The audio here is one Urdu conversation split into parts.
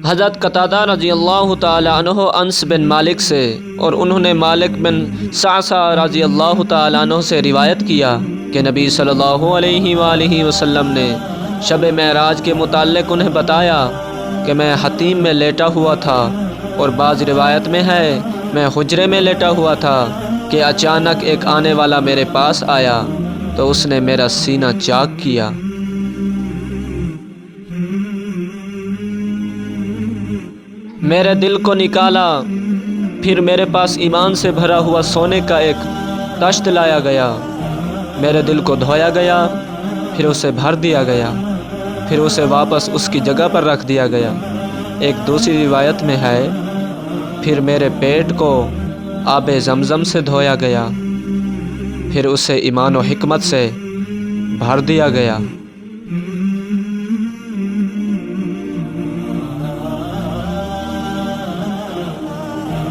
حضرت قتادہ رضی اللہ تعالی عنہ انس بن مالک سے اور انہوں نے مالک بن صعصع رضی اللہ تعالی عنہ سے روایت کیا کہ نبی صلی اللہ علیہ وآلہ وسلم نے شب معراج کے متعلق انہیں بتایا کہ میں حتیم میں لیٹا ہوا تھا، اور بعض روایت میں ہے میں حجرے میں لیٹا ہوا تھا کہ اچانک ایک آنے والا میرے پاس آیا تو اس نے میرا سینہ چاک کیا۔ میرے دل کو نکالا، پھر میرے پاس ایمان سے بھرا ہوا سونے کا ایک طشت لایا گیا، میرے دل کو دھویا گیا، پھر اسے بھر دیا گیا، پھر اسے واپس اس کی جگہ پر رکھ دیا گیا۔ ایک دوسری روایت میں ہے پھر میرے پیٹ کو آب زمزم سے دھویا گیا، پھر اسے ایمان و حکمت سے بھر دیا گیا۔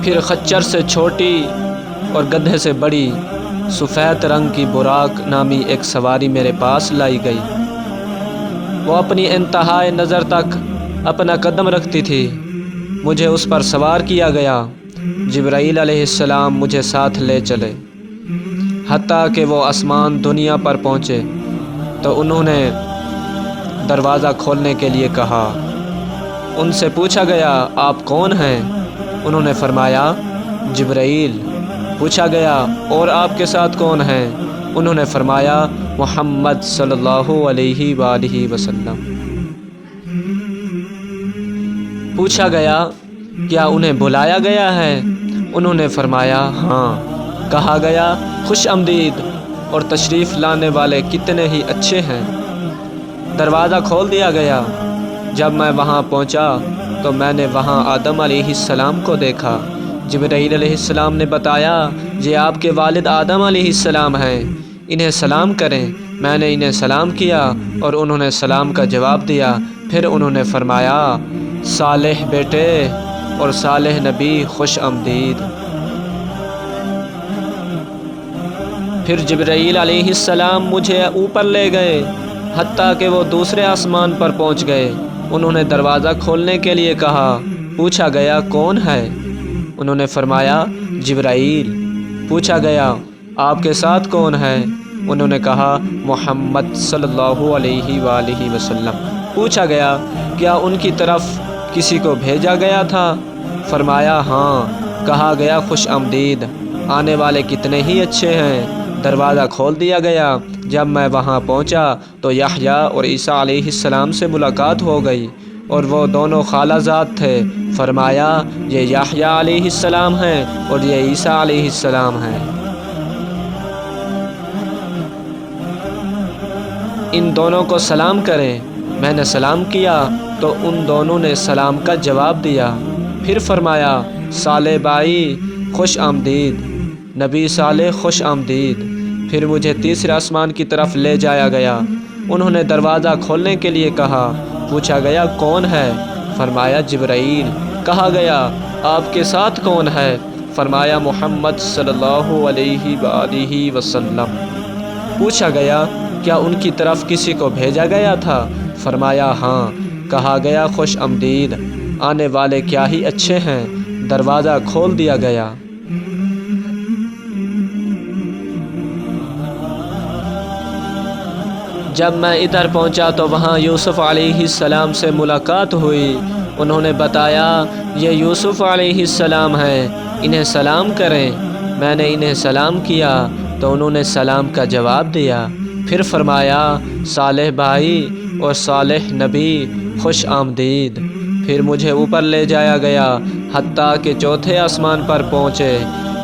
پھر خچر سے چھوٹی اور گدھے سے بڑی سفید رنگ کی براق نامی ایک سواری میرے پاس لائی گئی، وہ اپنی انتہائی نظر تک اپنا قدم رکھتی تھی، مجھے اس پر سوار کیا گیا، جبرائیل علیہ السلام مجھے ساتھ لے چلے، حتیٰ کہ وہ آسمان دنیا پر پہنچے تو انہوں نے دروازہ کھولنے کے لیے کہا۔ ان سے پوچھا گیا آپ کون ہیں؟ انہوں نے فرمایا جبرائیل۔ پوچھا گیا اور آپ کے ساتھ کون ہیں؟ انہوں نے فرمایا محمد صلی اللہ علیہ وآلہ وسلم۔ پوچھا گیا کیا انہیں بلایا گیا ہے؟ انہوں نے فرمایا ہاں۔ کہا گیا خوش آمدید اور تشریف لانے والے کتنے ہی اچھے ہیں۔ دروازہ کھول دیا گیا۔ جب میں وہاں پہنچا تو میں نے وہاں آدم علیہ السلام کو دیکھا۔ جبرائیل علیہ السلام نے بتایا یہ آپ کے والد آدم علیہ السلام ہیں، انہیں سلام کریں۔ میں نے انہیں سلام کیا اور انہوں نے سلام کا جواب دیا۔ پھر انہوں نے فرمایا صالح بیٹے اور صالح نبی خوش آمدید۔ پھر جبرائیل علیہ السلام مجھے اوپر لے گئے حتیٰ کہ وہ دوسرے آسمان پر پہنچ گئے۔ انہوں نے دروازہ کھولنے کے لیے کہا۔ پوچھا گیا کون ہے؟ انہوں نے فرمایا جبرائیل۔ پوچھا گیا آپ کے ساتھ کون ہے؟ انہوں نے کہا محمد صلی اللہ علیہ وآلہ وسلم۔ پوچھا گیا کیا ان کی طرف کسی کو بھیجا گیا تھا؟ فرمایا ہاں۔ کہا گیا خوش آمدید، آنے والے کتنے ہی اچھے ہیں۔ دروازہ کھول دیا گیا۔ جب میں وہاں پہنچا تو یحییٰ اور عیسیٰ علیہ السلام سے ملاقات ہو گئی، اور وہ دونوں خالہ زاد تھے۔ فرمایا یہ یحییٰ علیہ السلام ہیں اور یہ عیسیٰ علیہ السلام ہیں، ان دونوں کو سلام کریں۔ میں نے سلام کیا تو ان دونوں نے سلام کا جواب دیا۔ پھر فرمایا صالح بھائی خوش آمدید، نبی صالح خوش آمدید۔ پھر مجھے تیسرے آسمان کی طرف لے جایا گیا۔ انہوں نے دروازہ کھولنے کے لیے کہا۔ پوچھا گیا کون ہے؟ فرمایا جبرائیل۔ کہا گیا آپ کے ساتھ کون ہے؟ فرمایا محمد صلی اللہ علیہ وآلہ وسلم۔ پوچھا گیا کیا ان کی طرف کسی کو بھیجا گیا تھا؟ فرمایا ہاں۔ کہا گیا خوش آمدید، آنے والے کیا ہی اچھے ہیں۔ دروازہ کھول دیا گیا۔ جب میں ادھر پہنچا تو وہاں یوسف علیہ السلام سے ملاقات ہوئی۔ انہوں نے بتایا یہ یوسف علیہ السلام ہیں، انہیں سلام کریں۔ میں نے انہیں سلام کیا تو انہوں نے سلام کا جواب دیا۔ پھر فرمایا صالح بھائی اور صالح نبی خوش آمدید۔ پھر مجھے اوپر لے جایا گیا حتیٰ کہ چوتھے آسمان پر پہنچے۔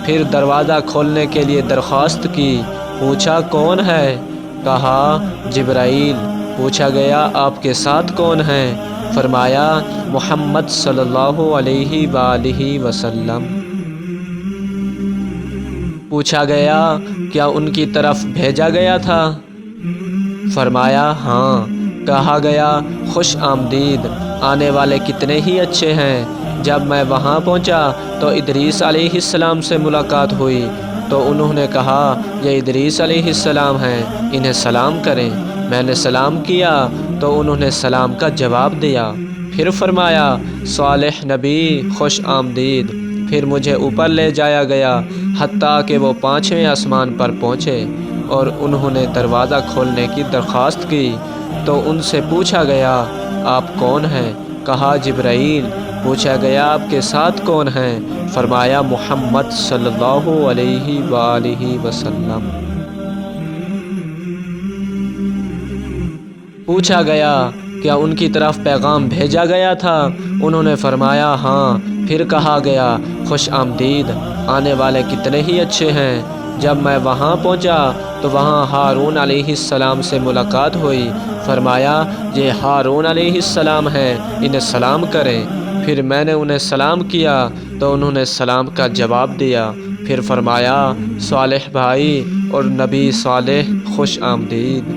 پھر دروازہ کھولنے کے لیے درخواست کی۔ پوچھا کون ہے؟ کہا جبرائیل۔ پوچھا گیا آپ کے ساتھ کون ہیں؟ فرمایا محمد صلی اللہ علیہ وآلہ وسلم۔ پوچھا گیا کیا ان کی طرف بھیجا گیا تھا؟ فرمایا ہاں۔ کہا گیا خوش آمدید، آنے والے کتنے ہی اچھے ہیں۔ جب میں وہاں پہنچا تو ادریس علیہ السلام سے ملاقات ہوئی تو انہوں نے کہا یہ ادریس علیہ السلام ہیں، انہیں سلام کریں۔ میں نے سلام کیا تو انہوں نے سلام کا جواب دیا۔ پھر فرمایا صالح نبی خوش آمدید۔ پھر مجھے اوپر لے جایا گیا حتیٰ کہ وہ 5ویں آسمان پر پہنچے اور انہوں نے دروازہ کھولنے کی درخواست کی تو ان سے پوچھا گیا آپ کون ہیں؟ کہا جبرائیل۔ پوچھا گیا آپ کے ساتھ کون ہیں؟ فرمایا محمد صلی اللہ علیہ وآلہ وسلم۔ پوچھا گیا کیا ان کی طرف پیغام بھیجا گیا تھا؟ انہوں نے فرمایا ہاں۔ پھر کہا گیا خوش آمدید، آنے والے کتنے ہی اچھے ہیں۔ جب میں وہاں پہنچا تو وہاں ہارون علیہ السلام سے ملاقات ہوئی۔ فرمایا یہ ہارون علیہ السلام ہیں، انہیں سلام کریں۔ پھر میں نے انہیں سلام کیا تو انہوں نے سلام کا جواب دیا۔ پھر فرمایا صالح بھائی اور نبی صالح خوش آمدید۔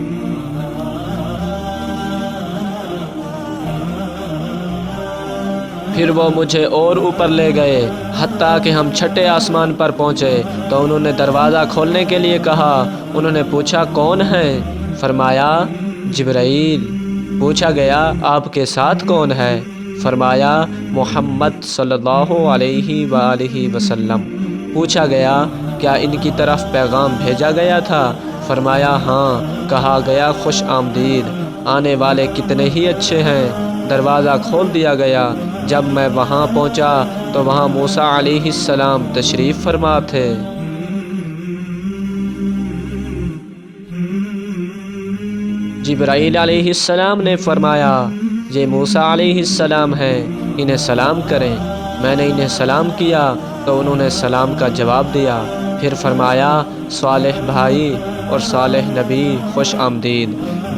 پھر وہ مجھے اور اوپر لے گئے حتیٰ کہ ہم 6 آسمان پر پہنچے تو انہوں نے دروازہ کھولنے کے لیے کہا۔ انہوں نے پوچھا کون ہیں؟ فرمایا جبرائیل۔ پوچھا گیا آپ کے ساتھ کون ہے؟ فرمایا محمد صلی اللہ علیہ وآلہ وسلم۔ پوچھا گیا کیا ان کی طرف پیغام بھیجا گیا تھا؟ فرمایا ہاں۔ کہا گیا خوش آمدید، آنے والے کتنے ہی اچھے ہیں۔ دروازہ کھول دیا گیا۔ جب میں وہاں پہنچا تو وہاں موسیٰ علیہ السلام تشریف فرما تھے۔ جبرائیل علیہ السلام نے فرمایا یہ موسیٰ علیہ السلام ہیں، انہیں سلام کریں۔ میں نے انہیں سلام کیا تو انہوں نے سلام کا جواب دیا۔ پھر فرمایا صالح بھائی اور صالح نبی خوش آمدید۔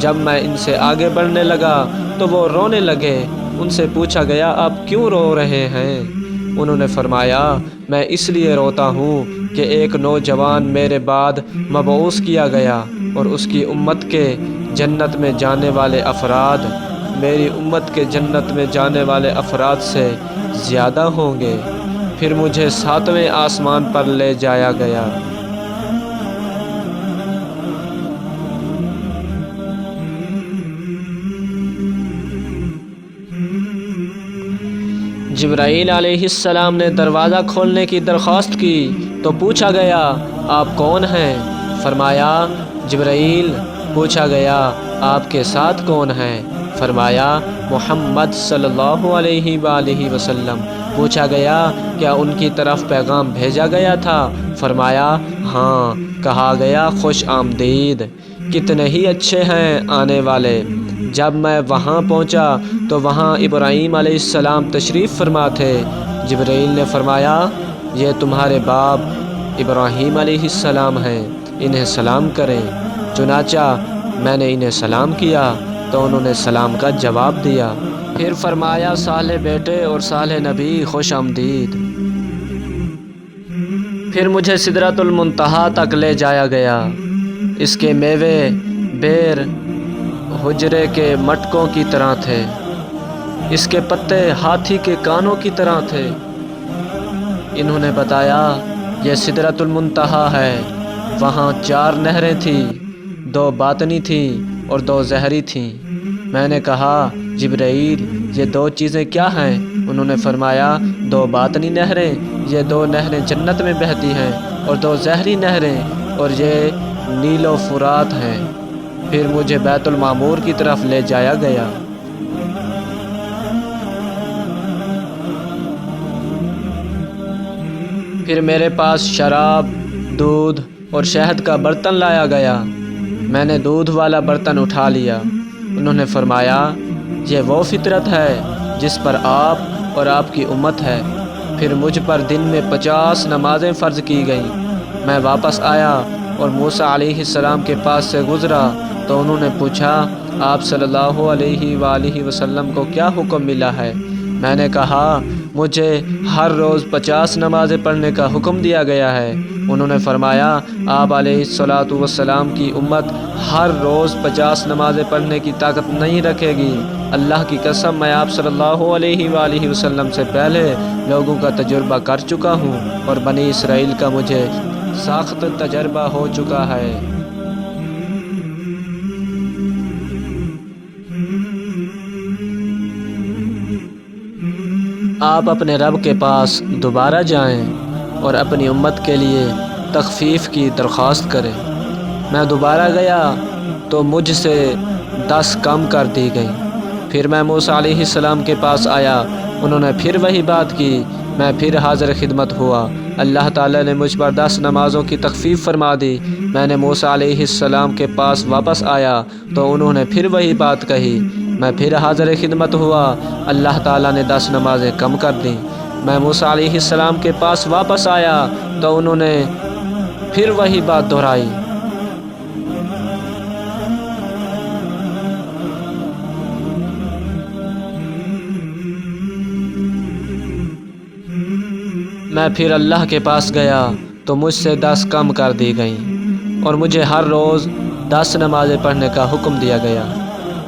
جب میں ان سے آگے بڑھنے لگا تو وہ رونے لگے۔ ان سے پوچھا گیا آپ کیوں رو رہے ہیں؟ انہوں نے فرمایا میں اس لیے روتا ہوں کہ ایک نوجوان میرے بعد مبعوث کیا گیا اور اس کی امت کے جنت میں جانے والے افراد میری امت کے جنت میں جانے والے افراد سے زیادہ ہوں گے۔ پھر مجھے 7ویں آسمان پر لے جایا گیا۔ جبرائیل علیہ السلام نے دروازہ کھولنے کی درخواست کی تو پوچھا گیا آپ کون ہیں؟ فرمایا جبرائیل۔ پوچھا گیا آپ کے ساتھ کون ہیں؟ فرمایا محمد صلی اللہ علیہ وآلہ وسلم۔ پوچھا گیا کیا ان کی طرف پیغام بھیجا گیا تھا؟ فرمایا ہاں۔ کہا گیا خوش آمدید، کتنے ہی اچھے ہیں آنے والے۔ جب میں وہاں پہنچا تو وہاں ابراہیم علیہ السلام تشریف فرما تھے۔ جبرائیل نے فرمایا یہ تمہارے باپ ابراہیم علیہ السلام ہیں، انہیں سلام کریں۔ چنانچہ میں نے انہیں سلام کیا تو انہوں نے سلام کا جواب دیا۔ پھر فرمایا صالح بیٹے اور صالح نبی خوش آمدید۔ پھر مجھے سدرۃ المنتہا تک لے جایا گیا۔ اس کے میوے بیر حجرے کے مٹکوں کی طرح تھے، اس کے پتے ہاتھی کے کانوں کی طرح تھے۔ انہوں نے بتایا یہ سدرۃ المنتہا ہے۔ وہاں 4 نہریں تھیں، 2 باطنی تھیں اور 2 ظاہری تھیں۔ میں نے کہا جبرائیل یہ 2 چیزیں کیا ہیں؟ انہوں نے فرمایا 2 باطنی نہریں، یہ 2 نہریں جنت میں بہتی ہیں، اور 2 ظاہری نہریں اور یہ نیل و فرات ہیں۔ پھر مجھے بیت المعمور کی طرف لے جایا گیا۔ پھر میرے پاس شراب، دودھ اور شہد کا برتن لایا گیا۔ میں نے دودھ والا برتن اٹھا لیا۔ انہوں نے فرمایا یہ وہ فطرت ہے جس پر آپ اور آپ کی امت ہے۔ پھر مجھ پر دن میں 50 نمازیں فرض کی گئیں۔ میں واپس آیا اور موسیٰ علیہ السلام کے پاس سے گزرا تو انہوں نے پوچھا آپ صلی اللہ علیہ وآلہ وسلم کو کیا حکم ملا ہے؟ میں نے کہا مجھے ہر روز 50 نمازیں پڑھنے کا حکم دیا گیا ہے۔ انہوں نے فرمایا آپ علیہ الصلاۃ والسلام کی امت ہر روز 50 نمازیں پڑھنے کی طاقت نہیں رکھے گی۔ اللہ کی قسم میں آپ صلی اللہ علیہ وآلہ وسلم سے پہلے لوگوں کا تجربہ کر چکا ہوں اور بنی اسرائیل کا مجھے سخت تجربہ ہو چکا ہے۔ آپ اپنے رب کے پاس دوبارہ جائیں اور اپنی امت کے لیے تخفیف کی درخواست کریں۔ میں دوبارہ گیا تو مجھ سے 10 کم کر دی گئی۔ پھر میں موسیٰ علیہ السلام کے پاس آیا، انہوں نے پھر وہی بات کی، میں پھر حاضر خدمت ہوا۔ اللہ تعالیٰ نے مجھ پر 10 نمازوں کی تخفیف فرما دی۔ میں نے موسیٰ علیہ السلام کے پاس واپس آیا تو انہوں نے پھر وہی بات کہی، میں پھر حاضر خدمت ہوا، اللہ تعالیٰ نے 10 نمازیں کم کر دیں۔ میں موسیٰ علیہ السلام کے پاس واپس آیا تو انہوں نے پھر وہی بات دہرائی۔ میں پھر اللہ کے پاس گیا تو مجھ سے 10 کم کر دی گئیں اور مجھے ہر روز 10 نمازیں پڑھنے کا حکم دیا گیا۔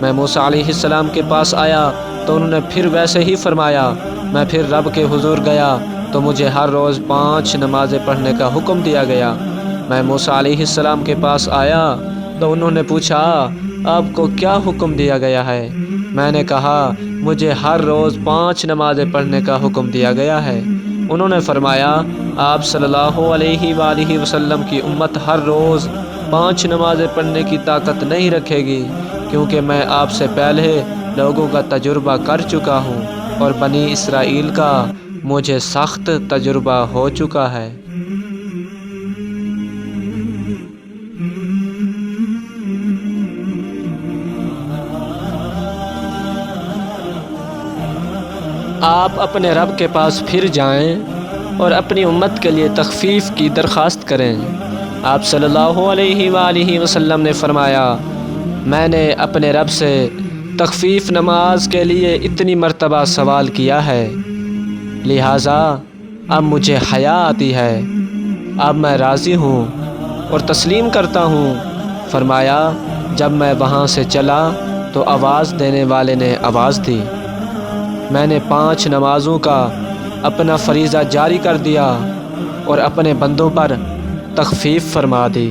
میں موسیٰ علیہ السلام کے پاس آیا تو انہوں نے پھر ویسے ہی فرمایا۔ میں پھر رب کے حضور گیا تو مجھے ہر روز 5 نمازیں پڑھنے کا حکم دیا گیا۔ میں موسیٰ علیہ السلام کے پاس آیا تو انہوں نے پوچھا، آپ کو کیا حکم دیا گیا ہے؟ میں نے کہا، مجھے ہر روز 5 نمازیں پڑھنے کا حکم دیا گیا ہے۔ انہوں نے فرمایا، آپ صلی اللہ علیہ وآلہ وسلم کی امت ہر روز 5 نمازیں پڑھنے کی طاقت نہیں رکھے گی، کیونکہ میں آپ سے پہلے لوگوں کا تجربہ کر چکا ہوں اور بنی اسرائیل کا مجھے سخت تجربہ ہو چکا ہے۔ آپ اپنے رب کے پاس پھر جائیں اور اپنی امت کے لیے تخفیف کی درخواست کریں۔ آپ صلی اللہ علیہ وآلہ وسلم نے فرمایا، میں نے اپنے رب سے تخفیف نماز کے لیے اتنی مرتبہ سوال کیا ہے، لہٰذا اب مجھے حیا آتی ہے، اب میں راضی ہوں اور تسلیم کرتا ہوں۔ فرمایا، جب میں وہاں سے چلا تو آواز دینے والے نے آواز دی، میں نے 5 نمازوں کا اپنا فریضہ جاری کر دیا اور اپنے بندوں پر تخفیف فرما دی۔